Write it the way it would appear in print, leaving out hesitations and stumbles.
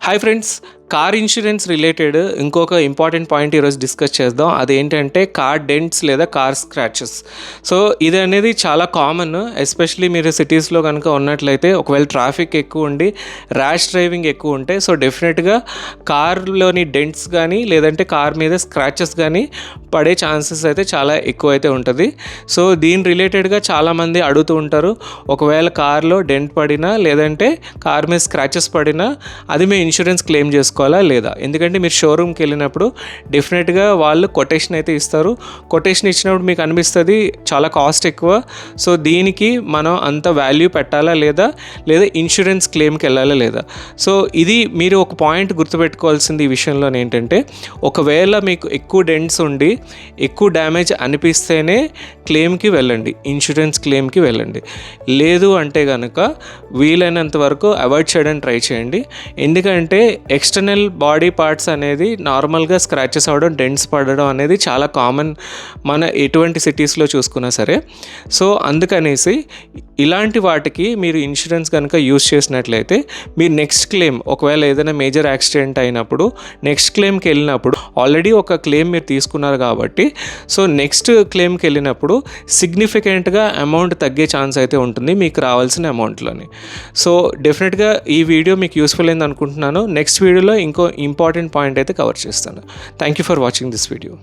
Hi friends, car insurance related ఇంకొక important point ఈరోజు discuss చేద్దాం. అదేంటంటే కార్ డెంట్స్ లేదా కార్ స్క్రాచెస్. సో ఇది అనేది చాలా కామన్, ఎస్పెషలీ మీరు సిటీస్లో కనుక ఉన్నట్లయితే. ఒకవేళ ట్రాఫిక్ ఎక్కువ ఉండి ర్యాష్ డ్రైవింగ్ ఎక్కువ ఉంటే సో డెఫినెట్గా కార్లోని డెంట్స్ కానీ లేదంటే కార్ మీద స్క్రాచెస్ కానీ పడే ఛాన్సెస్ అయితే చాలా ఎక్కువ అయితే ఉంటుంది. సో దీని రిలేటెడ్గా చాలామంది అడుగుతూ ఉంటారు, ఒకవేళ కార్లో డెంట్ పడినా లేదంటే కార్ మీద స్క్రాచెస్ పడినా అది మీ ఇన్సూరెన్స్ క్లెయిమ్ చేసుకోవాలా లేదా? ఎందుకంటే మీరు షోరూమ్కి వెళ్ళినప్పుడు డెఫినెట్గా వాళ్ళు కొటేషన్ అయితే ఇస్తారు. కొటేషన్ ఇచ్చినప్పుడు మీకు అనిపిస్తుంది చాలా కాస్ట్ ఎక్కువ, సో దీనికి మనం అంత వాల్యూ పెట్టాలా లేదా ఇన్సూరెన్స్ క్లెయిమ్కి వెళ్ళాలా లేదా? సో ఇది మీరు ఒక పాయింట్ గుర్తుపెట్టుకోవాల్సింది ఈ విషయంలో ఏంటంటే, ఒకవేళ మీకు ఎక్కువ డెంట్స్ ఉండి ఎక్కువ డ్యామేజ్ అనిపిస్తేనే క్లెయిమ్కి వెళ్ళండి, ఇన్సూరెన్స్ క్లెయిమ్కి వెళ్ళండి. లేదు అంటే కనుక వీలైనంత వరకు అవాయిడ్ చేయడానికి ట్రై చేయండి. ఎందుకంటే ఎక్స్టర్నల్ బాడీ పార్ట్స్ అనేది నార్మల్గా స్క్రాచెస్ అవ్వడం, డెంట్స్ పడడం అనేది చాలా కామన్ మన ఎటువంటి సిటీస్లో చూసుకున్నా సరే. సో అందుకనేసి ఇలాంటి వాటికి మీరు ఇన్సూరెన్స్ కనుక యూజ్ చేసినట్లయితే మీరు నెక్స్ట్ క్లెయిమ్, ఒకవేళ ఏదైనా మేజర్ యాక్సిడెంట్ అయినప్పుడు నెక్స్ట్ క్లెయిమ్కి వెళ్ళినప్పుడు ఆల్రెడీ ఒక క్లెయిమ్ మీరు తీసుకున్నారు కాబట్టి సో నెక్స్ట్ క్లెయిమ్కి వెళ్ళినప్పుడు సిగ్నిఫికెంట్గా అమౌంట్ తగ్గే ఛాన్స్ అయితే ఉంటుంది మీకు రావాల్సిన అమౌంట్లోని. సో డెఫినెట్గా ఈ వీడియో మీకు యూస్ఫుల్ అయింది అనుకుంటున్నాను. నెక్స్ట్ వీడియోలో ఇంకో ఇంపార్టెంట్ పాయింట్ అయితే కవర్ చేస్తాను. Thank you for watching this video.